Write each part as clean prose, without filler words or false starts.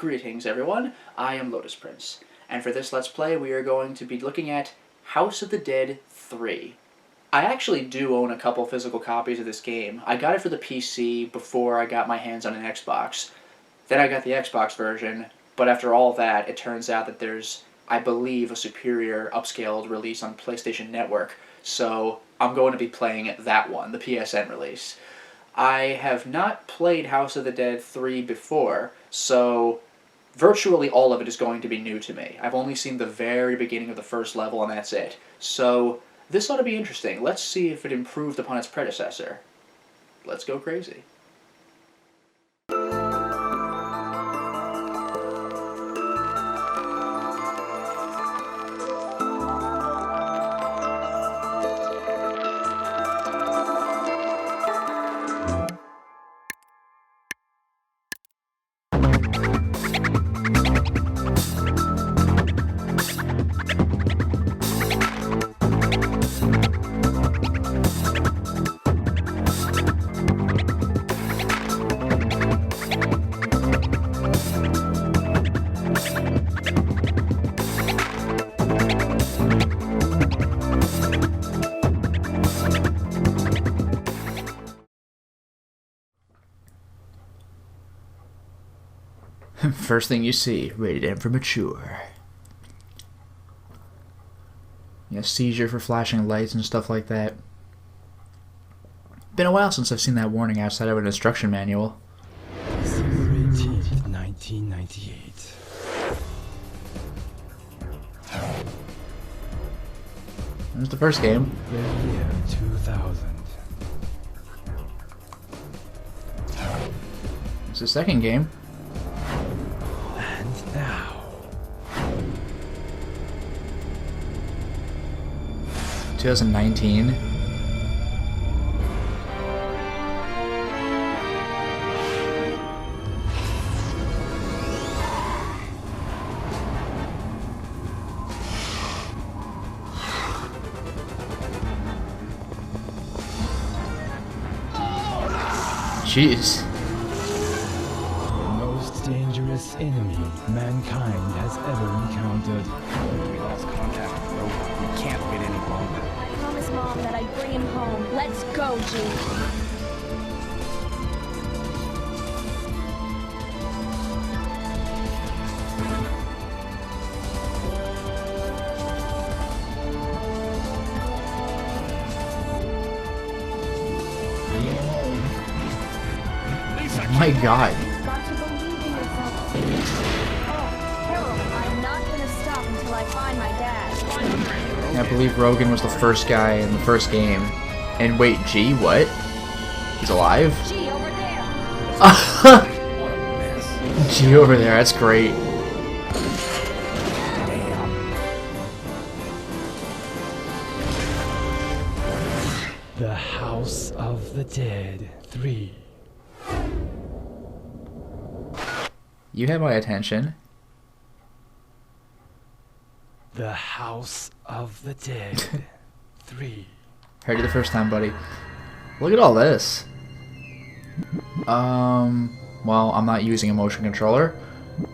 Greetings everyone, I am Lotus Prince, and for this Let's Play we are going to be looking at House of the Dead 3. I actually do own a couple physical copies of this game. I got it for the PC before I got my hands on an Xbox. Then I got the Xbox version, but after all that, it turns out that there's, I believe, a superior upscaled release on PlayStation Network, so I'm going to be playing that one, the PSN release. I have not played House of the Dead 3 before, so virtually all of it is going to be new to me. I've only seen the very beginning of the first level and that's it. So this ought to be interesting. Let's see if it improved upon its predecessor. Let's go crazy. First thing you see, rated M for mature. Yeah, seizure for flashing lights and stuff like that. Been a while since I've seen that warning outside of an instruction manual. December 18th, 1998. There's the first game. The year 2000. It's the second game. And now, 2019. Jeez. the most dangerous enemy mankind has ever encountered. We lost contact with Rover. We can't wait any longer. I promised Mom that I'd bring him home. Let's go, G. My God. You've got to believe in yourself. Oh, Harold, I'm not gonna stop until I find my dad. I believe Rogan was the first guy in the first game. And wait, G, what? He's alive? G, over there. What a mess. G over there, that's great. Damn. The House of the Dead 3. You had my attention. The House of the Dead 3. Heard you the first time, buddy. Look at all this. Well, I'm not using a motion controller.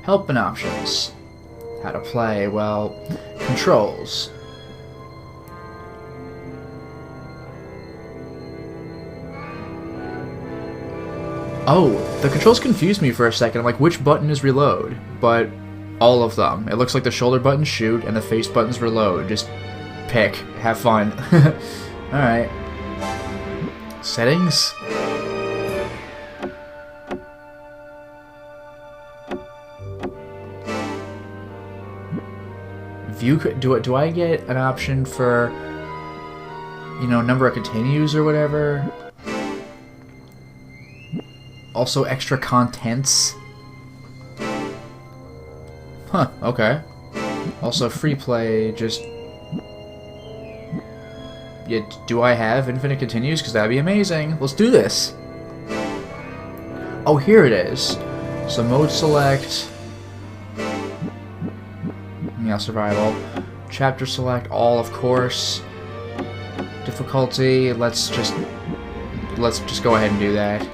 Help and options. How to play, well, controls. Oh, the controls confused me for a second. I'm like, which button is reload? But all of them. It looks like the shoulder button shoot and the face button's reload. Just pick. Have fun. Alright. Settings? View, do I get an option for, you know, number of continues or whatever? Also extra contents? Huh, okay. Also free play, just... Yeah, do I have infinite continues? Because that'd be amazing. Let's do this! Oh, here it is. So mode select... Yeah, survival. Chapter select, all of course. Difficulty, let's just go ahead and do that.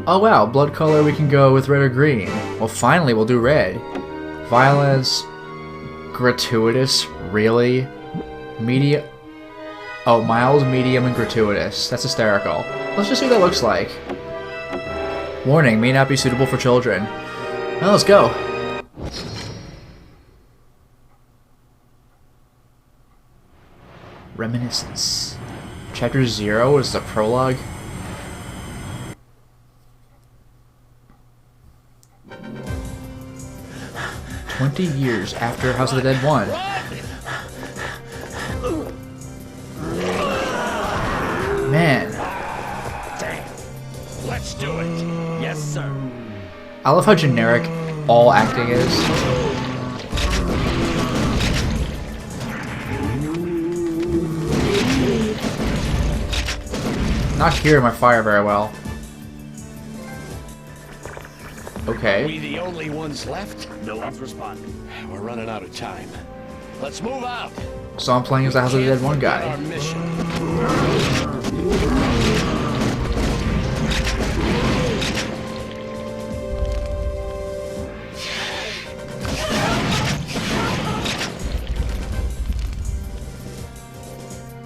Oh wow, blood color we can go with red or green. Well, finally we'll do red. Violence, gratuitous, really? Medium. Oh, mild, medium, and gratuitous. That's hysterical. Let's just see what that looks like. Warning, may not be suitable for children. Well, let's go. Reminiscence. Chapter 0 is the prologue. "20 years after House of the Dead 1. Man. Damn. Let's do it. Yes, sir. I love how generic all acting is. Not hearing my fire very well. Okay. We the only ones left? No one's responding. We're running out of time. Let's move out. So I'm playing as the House of the Dead 1 guy. Our mission.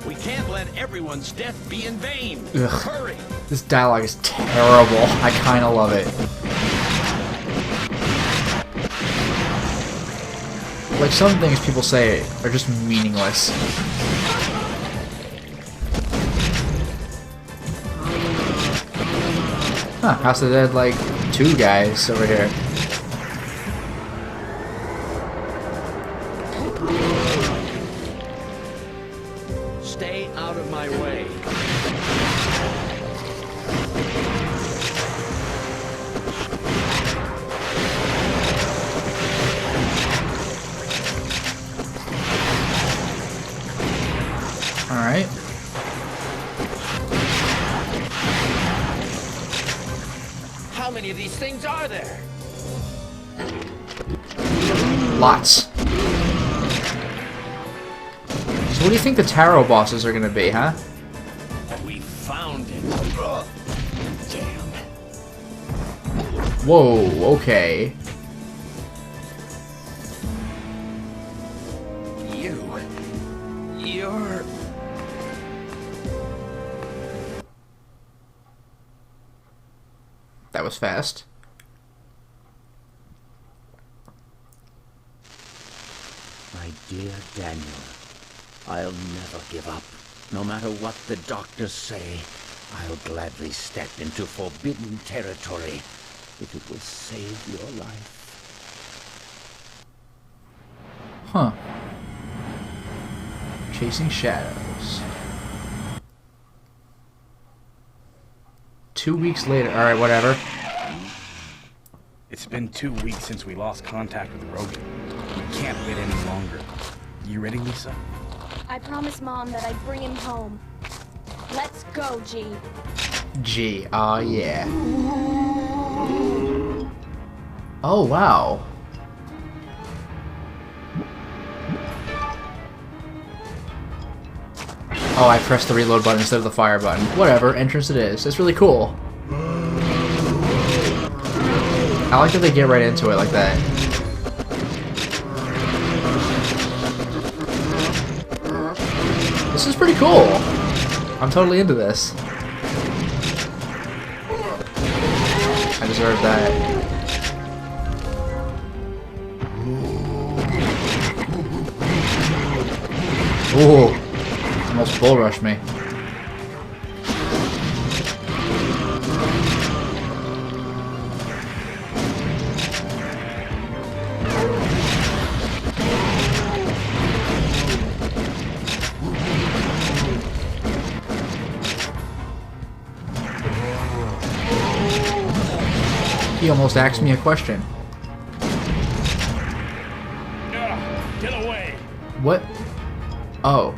We can't let everyone's death be in vain. Ugh. Hurry. This dialogue is terrible. I kinda love it. Like, some things people say are just meaningless. Huh, House of the Dead, like, 2 guys over here. Stay out of my way. Alright. How many of these things are there? Lots. So what do you think the tarot bosses are gonna be, huh? We found it. Damn. Whoa, okay. You're... That was fast. My dear Daniel, I'll never give up. No matter what the doctors say, I'll gladly step into forbidden territory if it will save your life. Huh. Chasing shadows. 2 weeks later. Alright, whatever. It's been 2 weeks since we lost contact with Rogan. We can't wait any longer. You ready, Lisa? I promised Mom that I'd bring him home. Let's go, G. G. Oh, yeah. Oh, wow. Oh, I pressed the reload button instead of the fire button. Whatever, entrance it is. It's really cool. I like that they get right into it like that. This is pretty cool. I'm totally into this. I deserve that. Ooh. Almost bull rushed me. He almost asked me a question. Get away! What? Oh.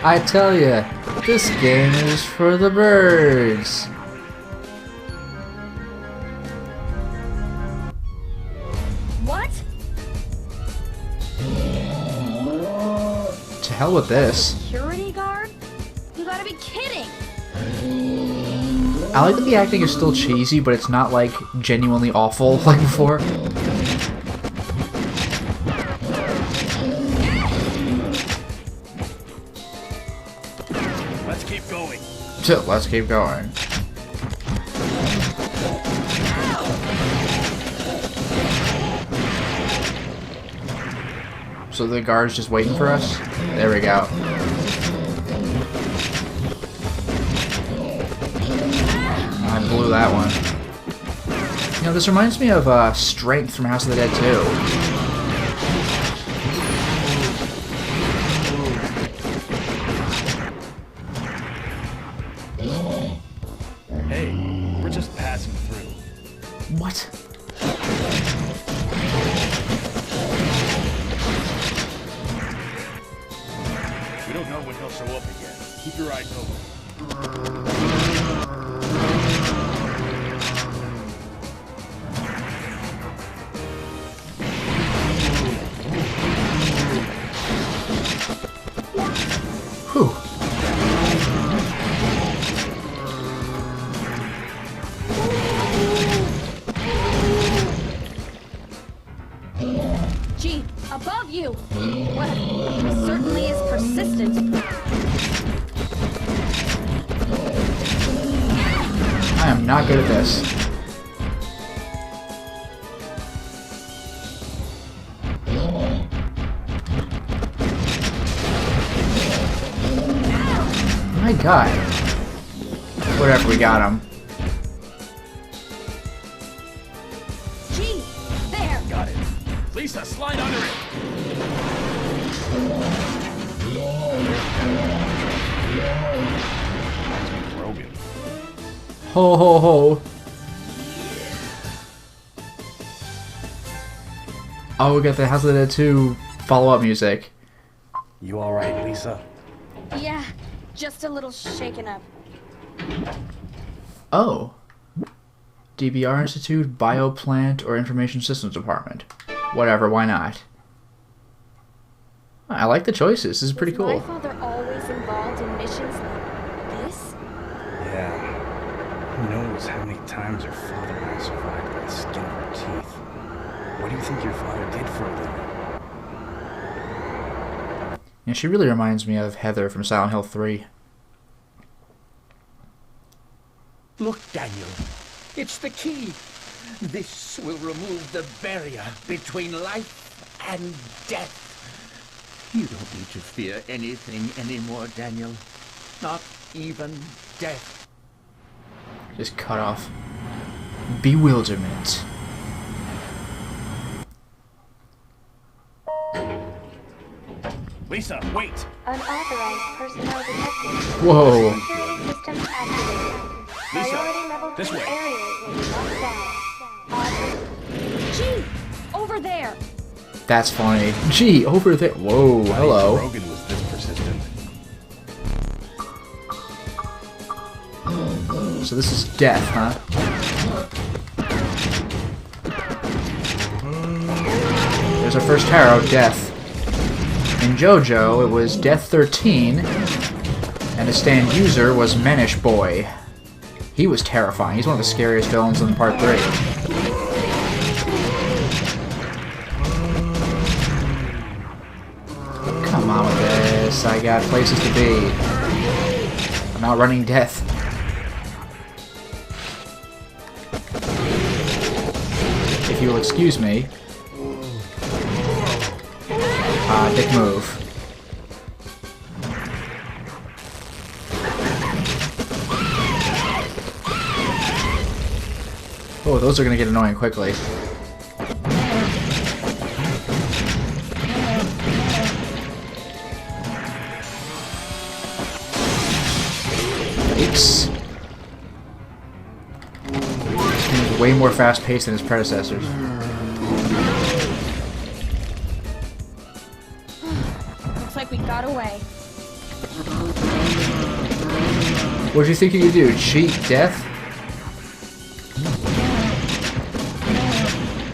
I tell ya, this game is for the birds. hell with this. Security guard? You gotta be kidding! I like that the acting is still cheesy, but it's not, like, genuinely awful like before. Let's keep going. Let's keep going. So the guard's just waiting for us? There we go. I blew that one. You know, this reminds me of Strength from House of the Dead 2. Hey, we're just passing through. What? We don't know when he'll show up again. Keep your eyes open. Whew. Gee, above you! Well, he certainly is persistent. I am not good at this. My god. Whatever, we got him. Gee, there! Got it. Lisa, slide under it. Rogan. Ho ho ho. Oh, we got the House of the Dead 2 follow-up music. You all right, Lisa? Yeah, just a little shaken up. Oh. DBR Institute, Bioplant, or Information Systems Department. Whatever, why not? I like the choices. This is pretty Was cool. my father always involved in missions like this? Yeah. Who knows how many times your father and I survived by the skin of our teeth? What do you think your father did for a living? Yeah, she really reminds me of Heather from Silent Hill 3. Look, Daniel. It's the key. This will remove the barrier between life and death. You don't need to fear anything anymore, Daniel. Not even death. Just cut off. Bewilderment. Lisa, wait! Unauthorized personnel detected. Whoa. Security systems activated. Priority level this 2 way. areas will be locked down. Gee, over there! That's funny. Gee, over there. Whoa, hello. Rogan was this persistent. So this is death, huh? There's our first tarot, death. In JoJo, it was Death 13, and the stand user was Manish Boy. He was terrifying. He's one of the scariest villains in Part 3. Come on with this. I got places to be. I'm outrunning death. If you'll excuse me. Dick move. Oh, those are gonna get annoying quickly. Yikes. This game is way more fast-paced than its predecessors. Looks like we got away. What do you think you could do? Cheat death?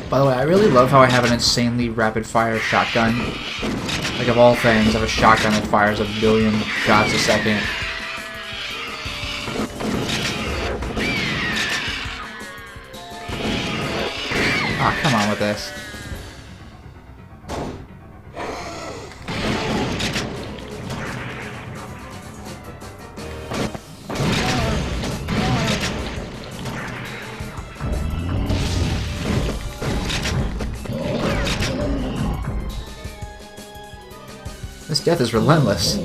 By the way, I really love how I have an insanely rapid-fire shotgun. Like, Like, of all things, I have a shotgun that fires a billion shots a second. Ah, come on with this. This death is relentless.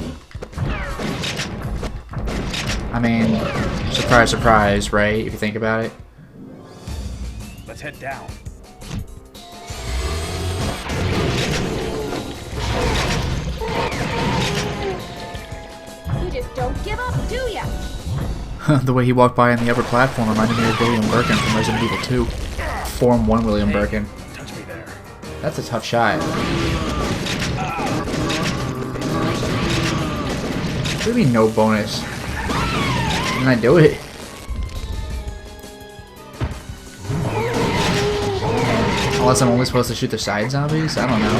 I mean, surprise, surprise, right? If you think about it. Let's head down. You just don't give up, do ya? The way he walked by on the upper platform reminded me of William Birkin from Resident Evil 2. Form 1 William Birkin. Touch me there. That's a tough shot. What do you mean no bonus? Didn't I do it? Unless I'm only supposed to shoot the side zombies? I don't know.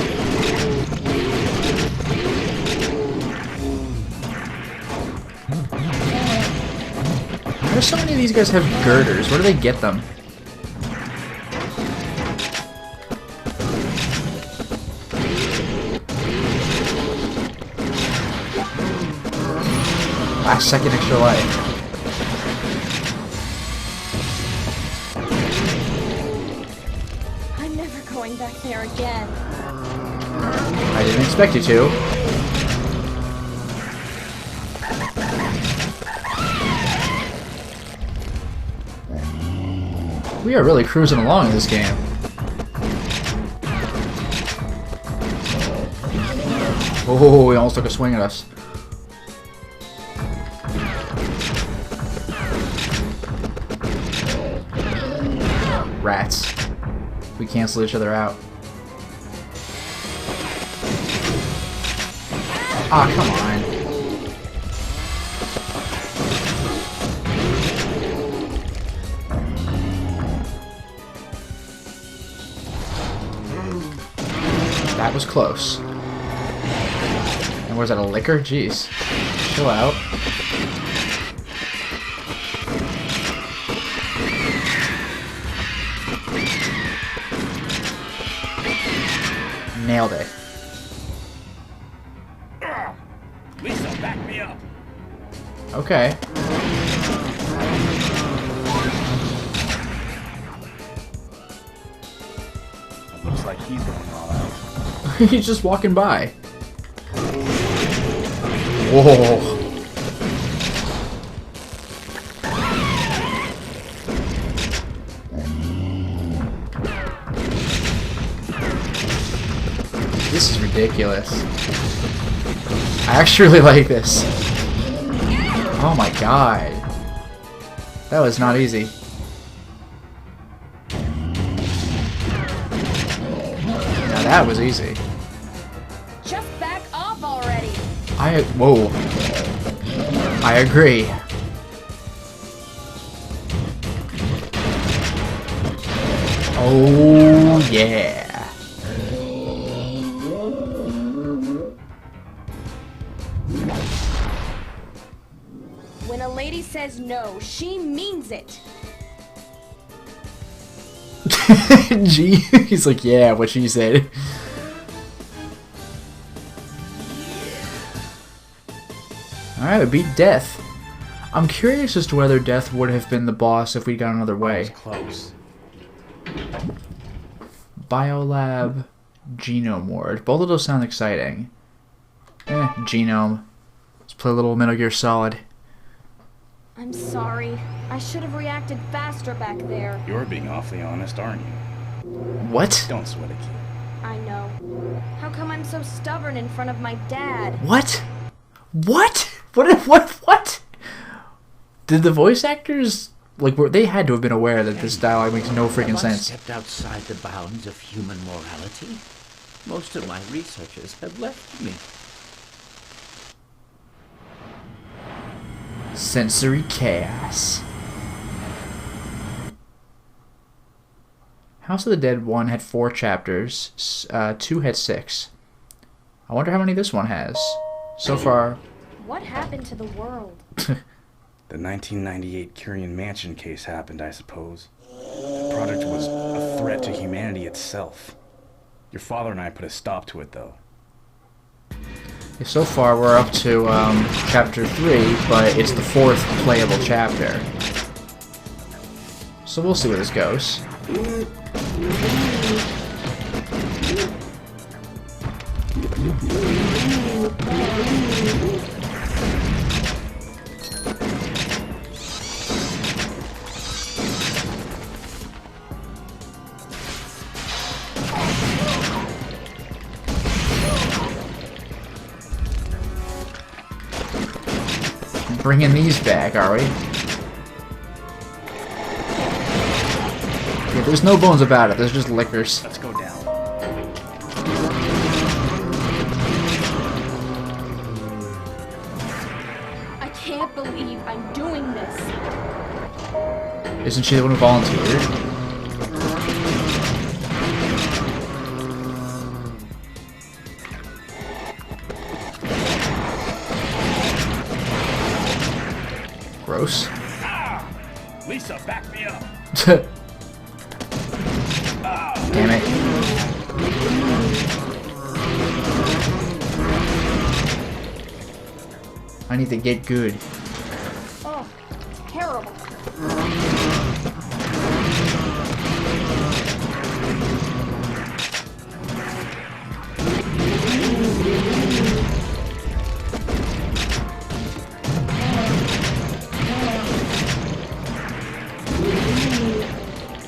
Why do so many of these guys have girders? Where do they get them? Last second extra life. I'm never going back there again. I didn't expect you to. We are really cruising along in this game. Oh, he almost took a swing at us. Rats. We cancel each other out. Ah, come on. That was close. And was that a liquor? Jeez. Chill out. Nailed it. Lisa, back me up. Okay. It looks like he's going all out. He's just walking by. Whoa. This is ridiculous. I actually really like this. Oh my god. That was not easy. Now that was easy. Just back off already. Whoa. I agree. Oh yeah. When a lady says no, she means it. Gee, he's like, yeah, what she said. Alright, we beat Death. I'm curious as to whether Death would have been the boss if we'd gone another way. Close. Biolab, Genome Ward. Both of those sound exciting. Genome. Let's play a little Metal Gear Solid. I'm sorry. I should have reacted faster back there. You're being awfully honest, aren't you? What? Don't sweat it, kid. I know. How come I'm so stubborn in front of my dad? What? What? What? Did the voice actors, like, they had to have been aware that this dialogue makes no freaking Have I sense. stepped outside the bounds of human morality? Most of my researchers have left me. Sensory Chaos. House of the Dead 1 had 4 chapters, 2 had 6. I wonder how many this one has. So far... What happened to the world? The 1998 Curian Mansion case happened, I suppose. The project was a threat to humanity itself. Your father and I put a stop to it, though. So far, we're up to chapter 3, but it's the 4th playable chapter. So we'll see where this goes. Bringing these back, are we? Yeah, there's no bones about it. There's just liquors. Let's go down. I can't believe I'm doing this. Isn't she the one who volunteered? Gross. Lisa, back me up. Damn it. I need to get good. Oh, terrible.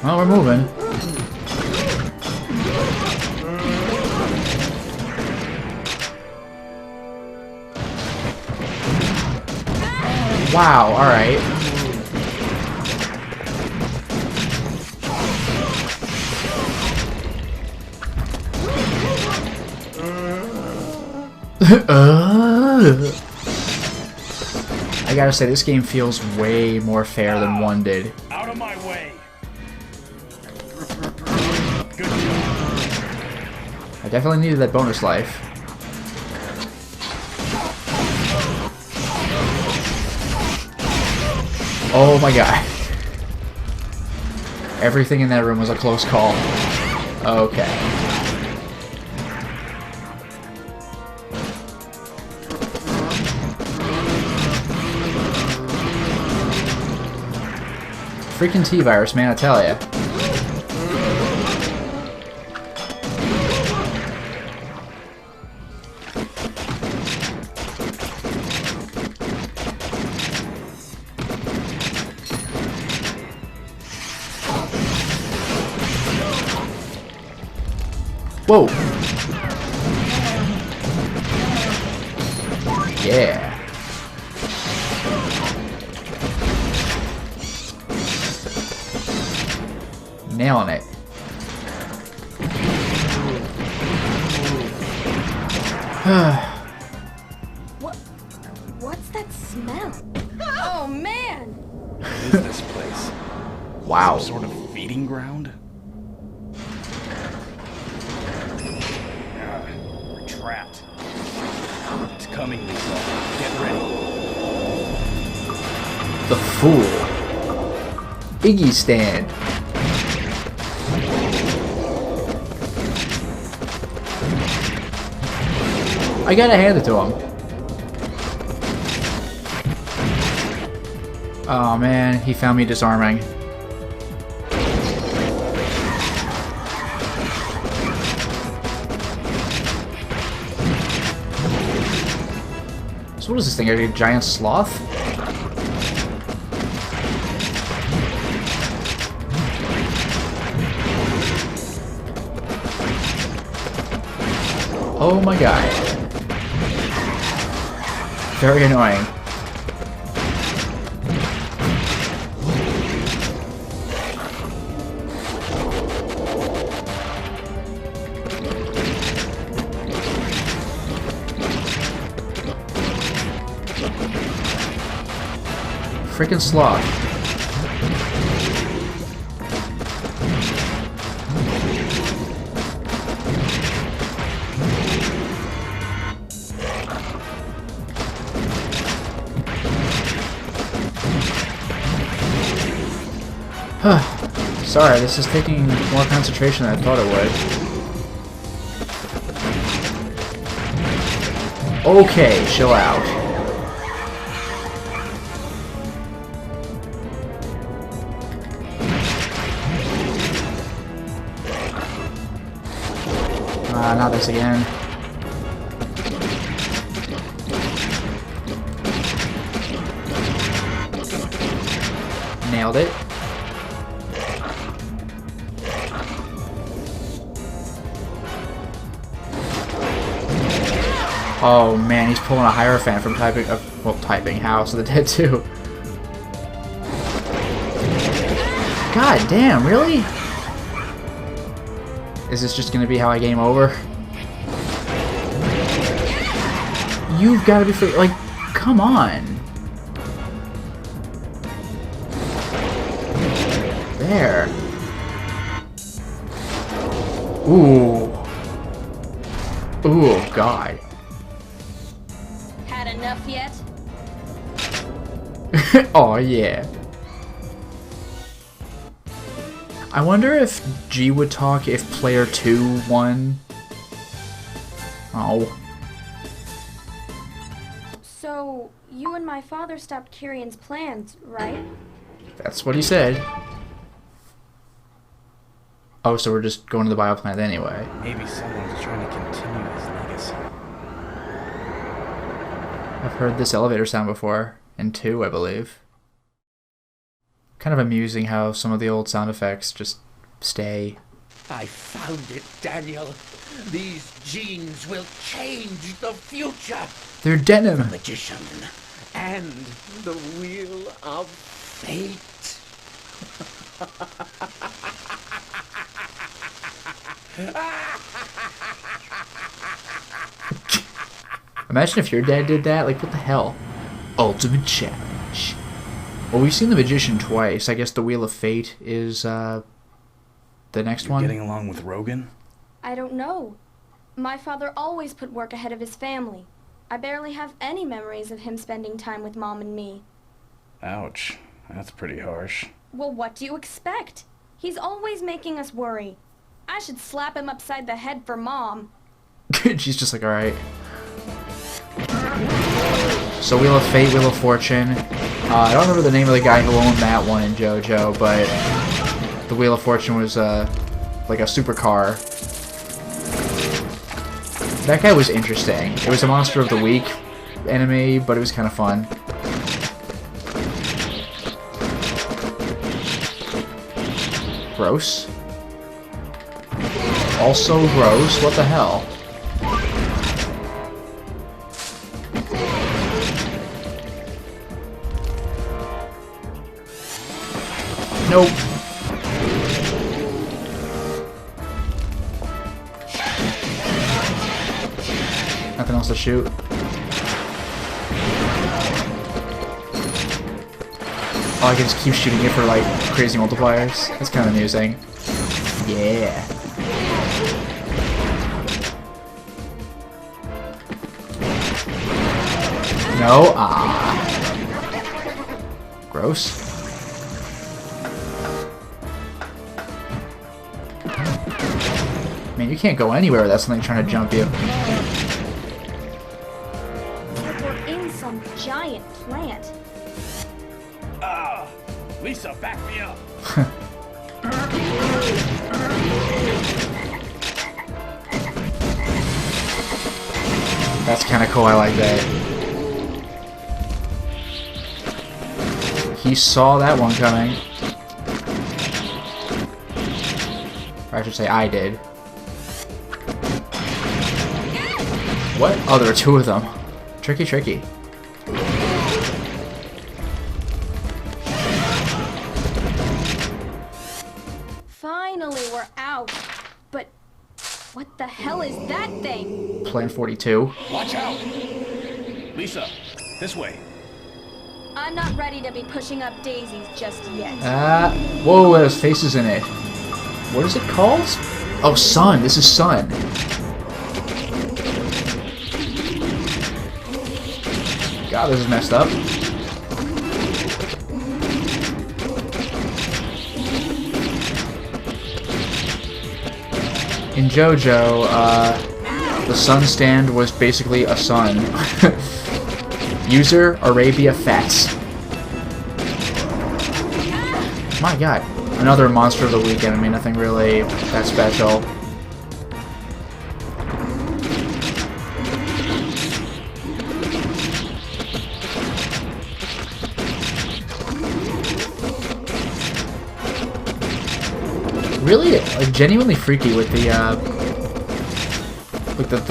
Well, we're moving. Wow, alright. I gotta say, this game feels way more fair than 1 did. Out of my way. I definitely needed that bonus life. Oh my god. Everything in that room was a close call. Okay. Freaking T-virus, man, I tell ya. Whoa! Yeah. Nailing it. What's that smell? Oh man! What is this place? Wow. Some sort of feeding ground? We're trapped. It's coming, Lisa. Get ready. The fool. Iggy stand. I gotta hand it to him. Oh man, he found me disarming. So what is this thing? A giant sloth? Oh my god. Very annoying. Freaking sloth. Sorry, this is taking more concentration than I thought it would. Okay, chill out. Not this again. Nailed it. Oh man, he's pulling a Hierophant from typing House of the Dead too. God damn, really? Is this just gonna be how I game over? You've got to be free. Like, come on. There. Ooh. Ooh, God. Had enough yet? Oh yeah. I wonder if G would talk if player 2 won. Oh. So, you and my father stopped Kyrion's plans, right? That's what he said. Oh, so we're just going to the bioplanet anyway. Maybe someone's trying to continue his legacy. I've heard this elevator sound before. In 2, I believe. Kind of amusing how some of the old sound effects just stay. I found it, Daniel. These genes will change the future. They're denim. Magician and the Wheel of Fate. Imagine if your dad did that. Like, what the hell? Ultimate challenge. Well, we've seen the Magician twice. I guess the Wheel of Fate is the next one. Getting along with Rogan? I don't know. My father always put work ahead of his family. I barely have any memories of him spending time with Mom and me. Ouch. That's pretty harsh. Well, what do you expect? He's always making us worry. I should slap him upside the head for Mom. She's just like, alright. So Wheel of Fate, Wheel of Fortune. I don't remember the name of the guy who owned that one in JoJo, but the Wheel of Fortune was like a supercar. That guy was interesting. It was a Monster of the Week enemy, but it was kind of fun. Gross. Also gross. What the hell? Nope. Nothing else to shoot. Oh, I can just keep shooting it for like crazy multipliers. That's kind of amusing. Yeah. No. Ah. Gross. Man, you can't go anywhere without something trying to jump you. We're in some giant plant. Lisa, back me up! That's kind of cool, I like that. He saw that one coming. Or I should say I did. What? Oh, there are 2 of them. Tricky, tricky. Finally, we're out. But what the hell is that thing? Plan 42. Watch out! Lisa, this way. I'm not ready to be pushing up daisies just yet. Whoa, there's faces in it. What is it called? Oh, Sun. This is Sun. God, this is messed up. In JoJo, the sun stand was basically a sun. User Arabia Fats. My god. Another monster of the weekend. I mean, nothing really that special. Really, like, genuinely freaky with the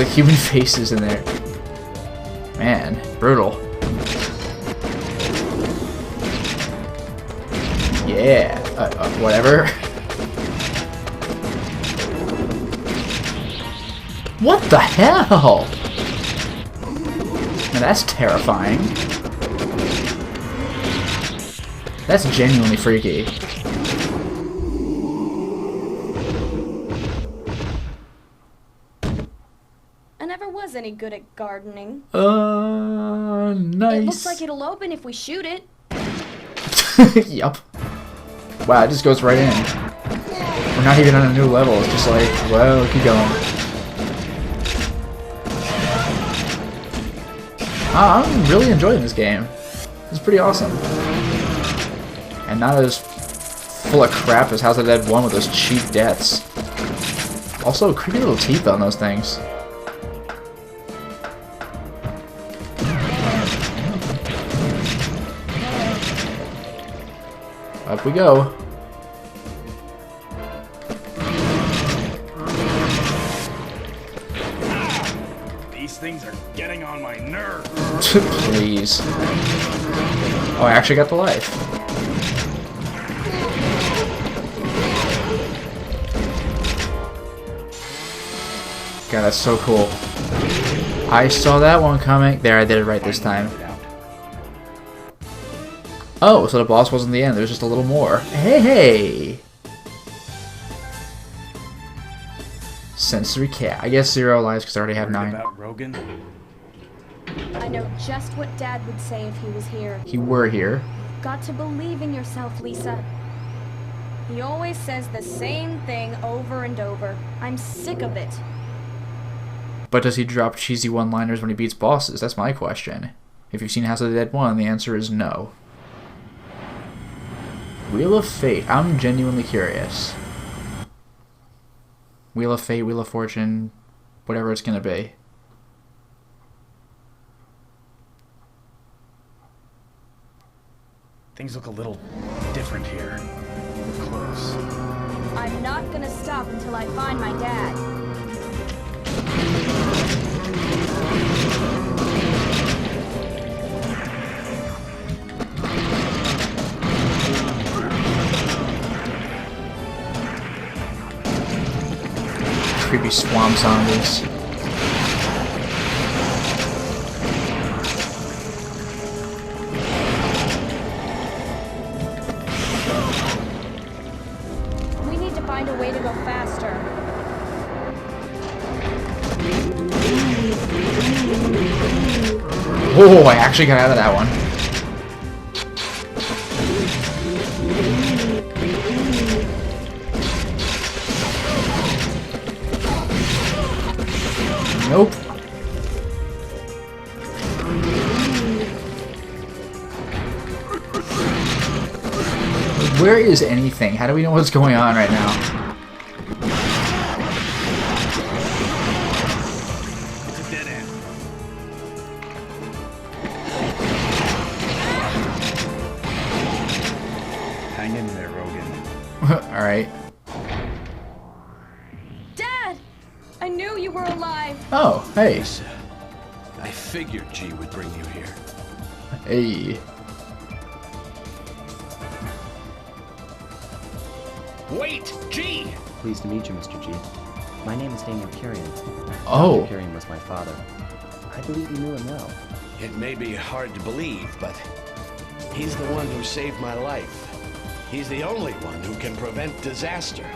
human faces in there. Man, brutal. Yeah, whatever. What the hell? Man, that's terrifying. That's genuinely freaky. Any good at gardening. Nice. It looks like it'll open if we shoot it. Yup. Wow, it just goes right in. We're not even on a new level. It's just like, well, keep going. I'm really enjoying this game. It's pretty awesome. And not as full of crap as House of the Dead 1 with those cheap deaths. Also, creepy little teeth on those things. Up we go. These things are getting on my nerves. Please. Oh, I actually got the life. God, that's so cool. I saw that one coming. There, I did it right this time. Oh, so the boss wasn't the end. There's just a little more. Hey, hey! Sensory cat. I guess 0 lives because I already have 9. About Rogan? I know just what Dad would say if he was here. He were here. Got to believe in yourself, Lisa. He always says the same thing over and over. I'm sick of it. But does he drop cheesy one-liners when he beats bosses? That's my question. If you've seen House of the Dead 1, the answer is no. Wheel of Fate. I'm genuinely curious. Wheel of Fate, Wheel of Fortune, whatever it's gonna be. Things look a little different here. Close. I'm not gonna stop until I find my dad. Creepy swamp zombies. We need to find a way to go faster. Oh, I actually got out of that one. Nope. Where is anything? How do we know what's going on right now? It's a dead end. Hang in there, Rogan. Alright. Dad! I knew you were alive. Oh, hey. I figured G would bring you here. Hey. Wait, G! Pleased to meet you, Mr. G. My name is Daniel Carrion. Oh. Dr. Carrion was my father. I believe you knew him well. It may be hard to believe, but he's the one who saved my life. He's the only one who can prevent disaster.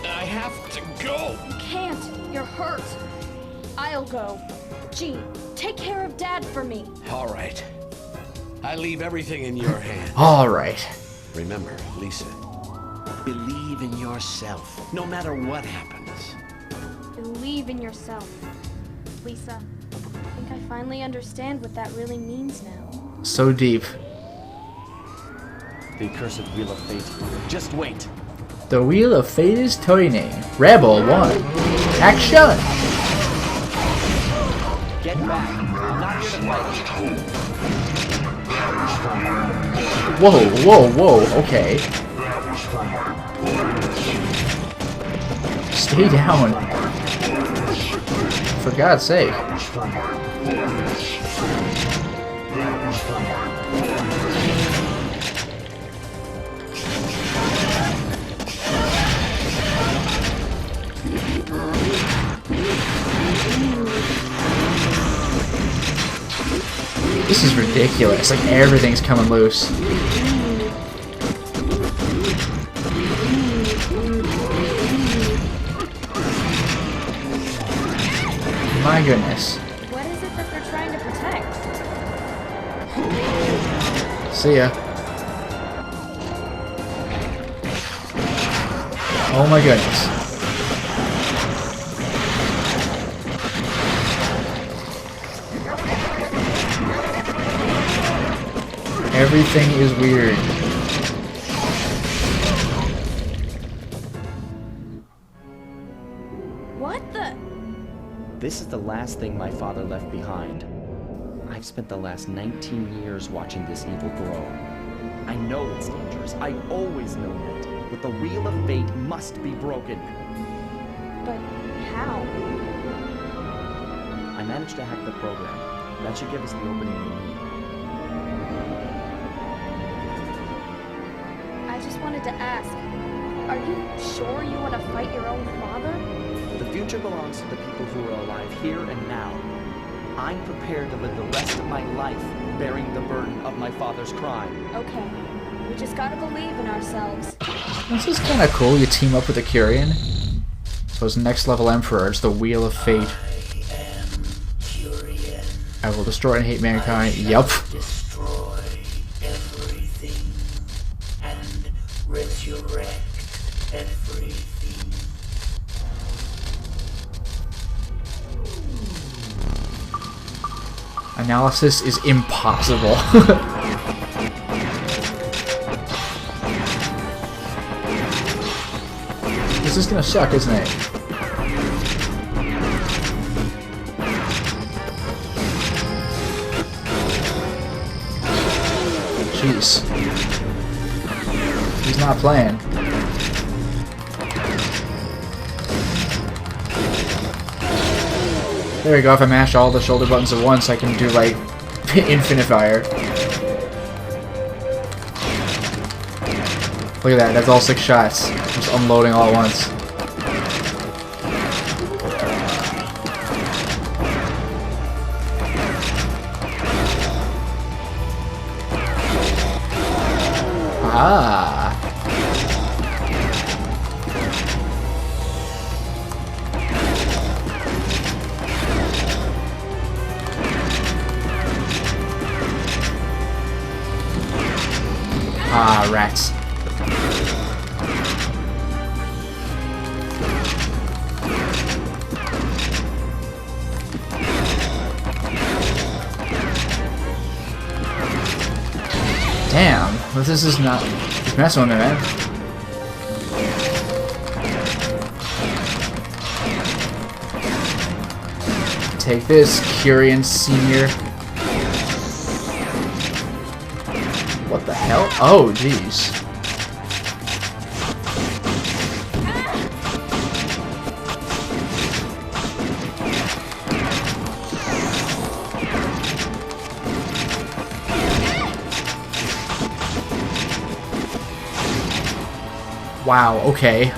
I have to go! You can't. You're hurt. I'll go. Gee, take care of Dad for me. All right. I leave everything in your hands. Alright. Remember, Lisa, believe in yourself, no matter what happens. Believe in yourself. Lisa, I think I finally understand what that really means now. So deep. The accursed Wheel of Fate. Just wait. The Wheel of Fate is turning. Rebel 1. Action! Get back. I'm not here to fight. Whoa, whoa, whoa, okay. Stay down. For God's sake. This is ridiculous. Like, everything's coming loose. My goodness. What is it that they're trying to protect? See ya. Oh my goodness. Everything is weird. What the? This is the last thing my father left behind. I've spent the last 19 years watching this evil grow. I know it's dangerous. I always known it. But the Wheel of Fate must be broken. But how? I managed to hack the program. That should give us the opening we need. I just wanted to ask, are you sure you want to fight your own father? The future belongs to the people who are alive here and now. I'm prepared to live the rest of my life bearing the burden of my father's crime. Okay, we just gotta believe in ourselves. This is kind of cool. You team up with a Curian. So his next level Emperor, it's the Wheel of Fate. I will destroy and hate mankind. Yup. Destroy everything and resurrect everything. Analysis is impossible. This is gonna suck, isn't it? Jeez. He's not playing. There we go, if I mash all the shoulder buttons at once, I can do, like, infinite fire. Look at that, that's all 6 shots. Just unloading all at once. Ah. Ah, rats. Damn, but this is not... He's messing with me, man. Take this, Curian Senior. What the hell? Oh, jeez. Wow, okay.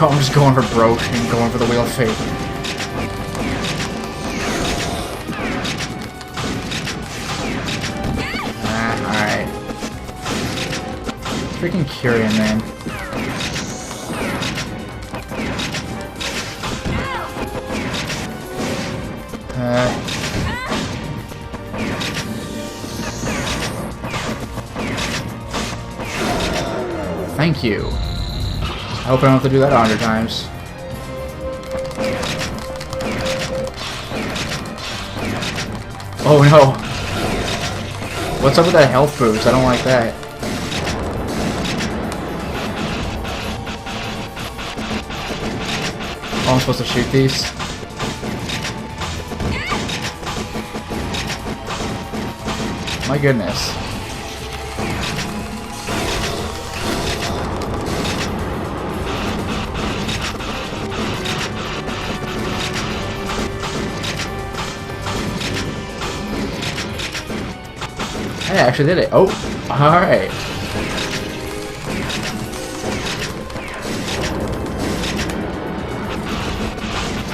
I'm just going for broke and going for the Wheel of Fate. Alright. Freaking Curian, man. Thank you. I hope I don't have to do that 100 times. Oh no. What's up with that health boost? I don't like that. Oh, I'm supposed to shoot these? My goodness. I actually did it. Oh, alright.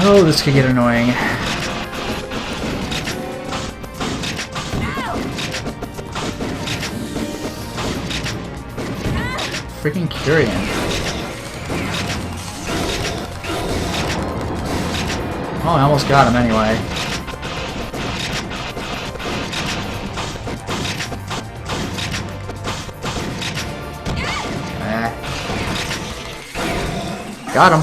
Oh, this could get annoying. Freaking Curian. Oh, I almost got him anyway. Got him.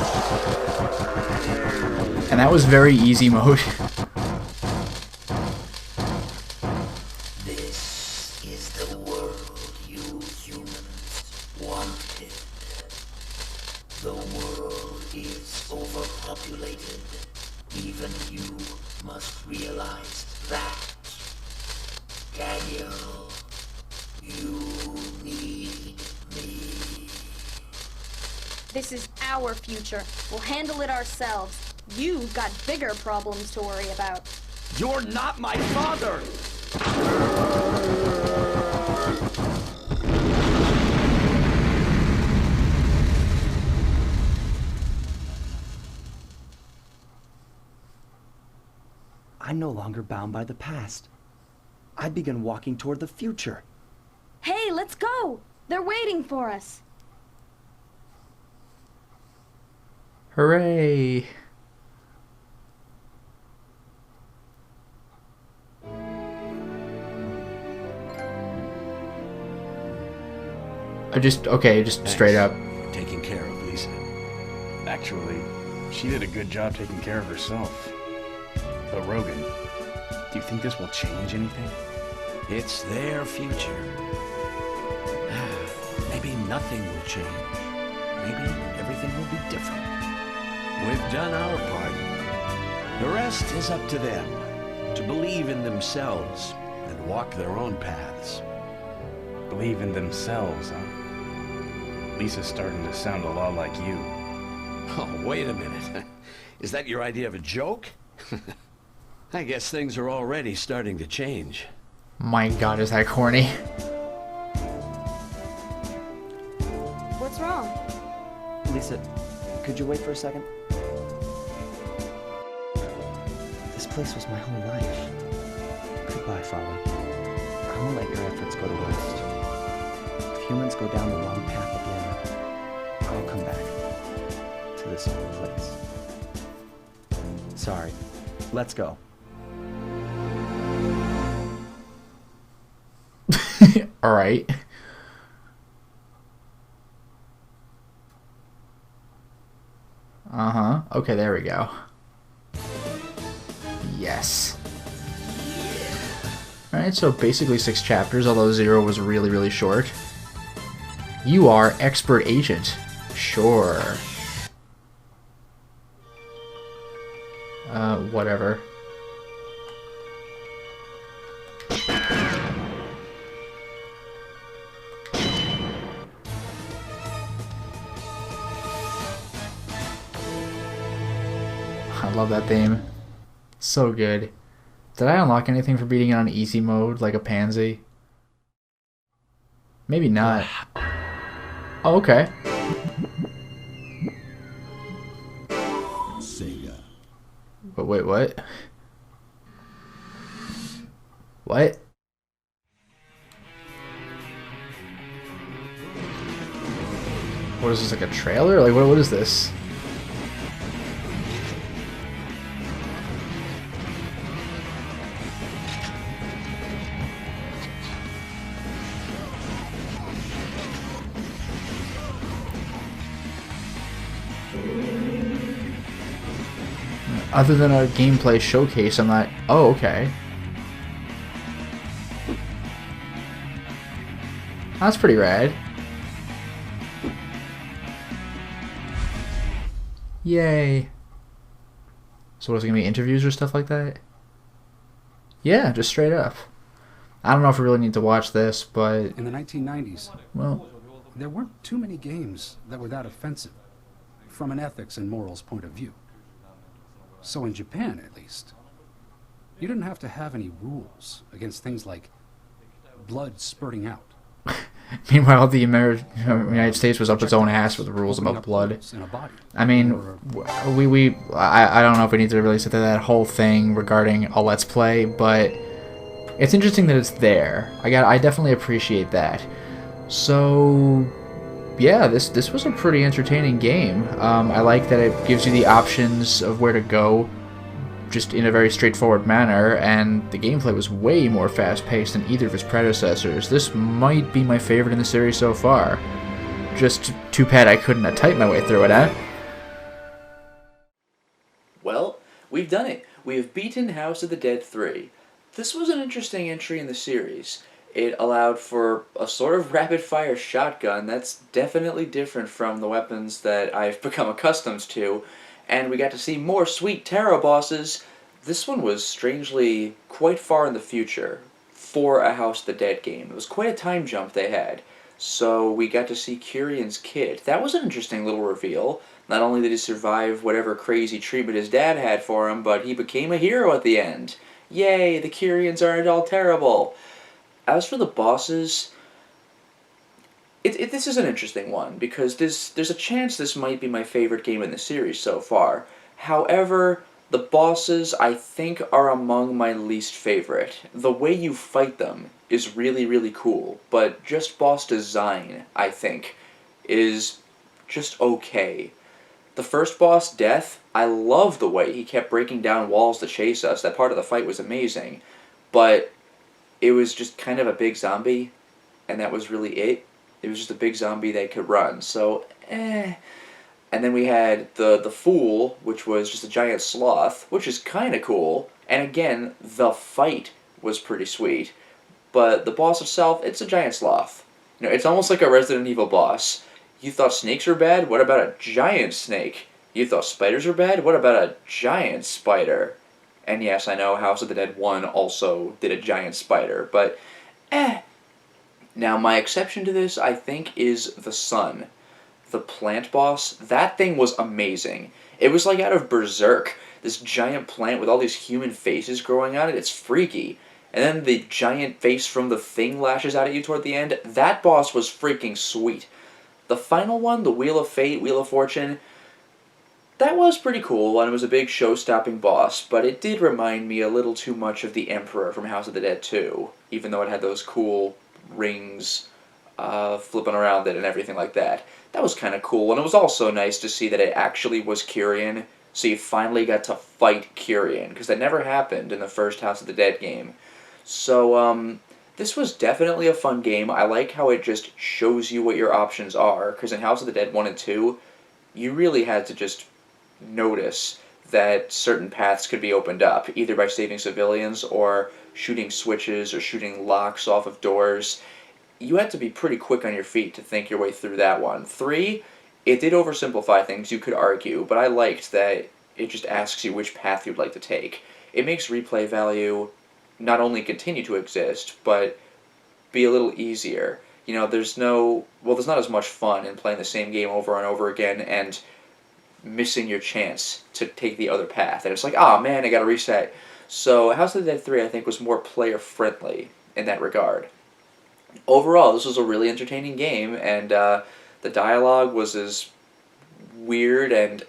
And that was very easy mode. This is the world you humans wanted. The world is overpopulated. Even you must realize that. Daniel, you need me. This is our future. We'll handle it ourselves. You've got bigger problems to worry about. You're not my father! I'm no longer bound by the past. I begin walking toward the future. Hey, let's go! They're waiting for us. Hooray! Just Thanks. straight up. Taking care of Lisa. Actually, she did a good job taking care of herself. But Rogan, do you think this will change anything? It's their future. Maybe nothing will change. Maybe everything will be different. We've done our part. The rest is up to them. To believe in themselves and walk their own paths. Believe in themselves, huh? Lisa's starting to sound a lot like you. Oh, wait a minute. Is that your idea of a joke? I guess things are already starting to change. My god, is that corny? What's wrong? Lisa, could you wait for a second? This place was my whole life. Goodbye, Father. I won't let your efforts go to waste. If humans go down the wrong path again, I'll come back to this old place. Sorry. Let's go. Alright. Uh-huh. Okay, there we go. Yes. Alright, so basically 6 chapters, although 0 was really, really short. You are expert agent. Sure. Whatever. I love that theme. So good. Did I unlock anything for beating it on easy mode, like a pansy? Maybe not. Oh, okay. Sega. But wait, what? What? What is this, like a trailer? Like, what is this? other than a gameplay showcase, I'm not... Oh, okay. That's pretty rad. Yay. So was it going to be interviews or stuff like that? Yeah, just straight up. I don't know if we really need to watch this, but... In the 1990s, well, there weren't too many games that were that offensive, from an ethics and morals point of view. So in Japan, at least, you didn't have to have any rules against things like blood spurting out. Meanwhile, the United States was up its own ass with the rules about blood. I mean, I don't know if we need to really sit through that whole thing regarding a Let's Play, but it's interesting that it's there. I definitely appreciate that. So, yeah, this was a pretty entertaining game. I like that it gives you the options of where to go, just in a very straightforward manner, and the gameplay was way more fast-paced than either of its predecessors. This might be my favorite in the series so far. Just too bad I couldn't type my way through it, eh? Well, we've done it. We have beaten House of the Dead 3. This was an interesting entry in the series. It allowed for a sort of rapid-fire shotgun that's definitely different from the weapons that I've become accustomed to, and we got to see more sweet tarot bosses. This one was strangely quite far in the future for a House of the Dead game. It was quite a time jump they had. So we got to see Curion's kid. That was an interesting little reveal. Not only did he survive whatever crazy treatment his dad had for him, but he became a hero at the end. Yay, the Curions aren't all terrible. As for the bosses, this is an interesting one, because there's a chance this might be my favorite game in the series so far. However, the bosses, I think, are among my least favorite. The way you fight them is really, really cool, but just boss design, I think, is just okay. The first boss, Death, I love the way he kept breaking down walls to chase us. That part of the fight was amazing, but it was just kind of a big zombie, and that was really it. It was just a big zombie that could run, so And then we had the Fool, which was just a giant sloth, which is kind of cool. And again, the fight was pretty sweet. But the boss itself, it's a giant sloth. You know, it's almost like a Resident Evil boss. You thought snakes were bad? What about a giant snake? You thought spiders were bad? What about a giant spider? And yes, I know House of the Dead 1 also did a giant spider, but Now, my exception to this, I think, is the sun. The plant boss, that thing was amazing. It was like out of Berserk. This giant plant with all these human faces growing on it, it's freaky. And then the giant face from the thing lashes out at you toward the end. That boss was freaking sweet. The final one, the Wheel of Fate, Wheel of Fortune, that was pretty cool, and it was a big show-stopping boss, but it did remind me a little too much of the Emperor from House of the Dead 2, even though it had those cool rings flipping around it and everything like that. That was kind of cool, and it was also nice to see that it actually was Curion, so you finally got to fight Curion, because that never happened in the first House of the Dead game. So, this was definitely a fun game. I like how it just shows you what your options are, because in House of the Dead 1 and 2, you really had to just notice that certain paths could be opened up, either by saving civilians or shooting switches or shooting locks off of doors. You had to be pretty quick on your feet to think your way through that one. 3, it did oversimplify things, you could argue, but I liked that it just asks you which path you'd like to take. It makes replay value not only continue to exist, but be a little easier. You know, there's not as much fun in playing the same game over and over again and missing your chance to take the other path. And it's like, oh man, I gotta reset. So House of the Dead 3, I think, was more player-friendly in that regard. Overall, this was a really entertaining game, and the dialogue was as weird and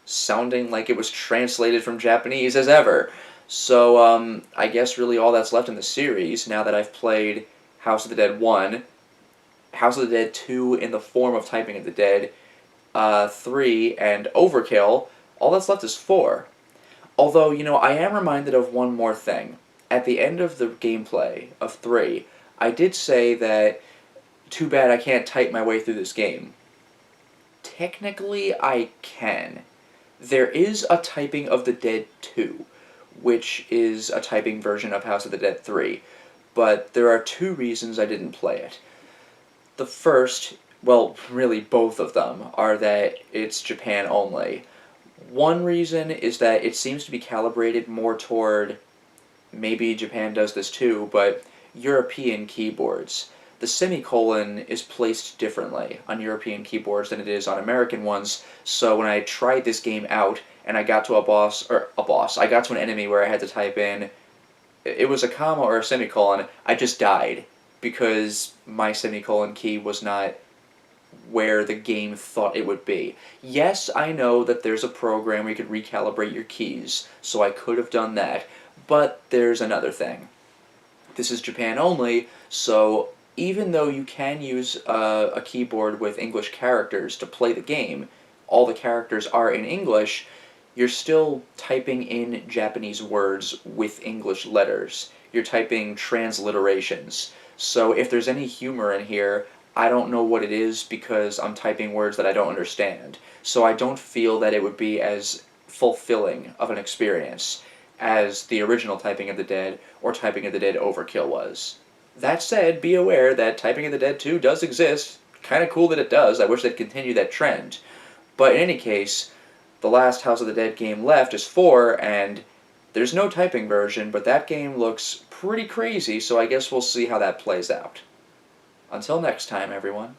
sounding like it was translated from Japanese as ever. So, I guess really all that's left in the series, now that I've played House of the Dead 1, House of the Dead 2 in the form of Typing of the Dead, 3, and Overkill, all that's left is 4. Although, you know, I am reminded of one more thing. At the end of the gameplay of 3, I did say that, too bad I can't type my way through this game. Technically, I can. There is a Typing of the Dead 2, which is a typing version of House of the Dead 3, but there are two reasons I didn't play it. The first, well, really both of them, are that it's Japan only. One reason is that it seems to be calibrated more toward, maybe Japan does this too, but European keyboards. The semicolon is placed differently on European keyboards than it is on American ones, so when I tried this game out and I got to I got to an enemy where I had to type in, it was a comma or a semicolon, I just died because my semicolon key was not where the game thought it would be. Yes, I know that there's a program where you could recalibrate your keys, so I could have done that, but there's another thing. This is Japan only, so even though you can use a keyboard with English characters to play the game, all the characters are in English, you're still typing in Japanese words with English letters. You're typing transliterations. So if there's any humor in here, I don't know what it is because I'm typing words that I don't understand. So I don't feel that it would be as fulfilling of an experience as the original Typing of the Dead or Typing of the Dead Overkill was. That said, be aware that Typing of the Dead 2 does exist. Kind of cool that it does. I wish they'd continue that trend. But in any case, the last House of the Dead game left is 4, and there's no typing version, but that game looks pretty crazy, so I guess we'll see how that plays out. Until next time, everyone.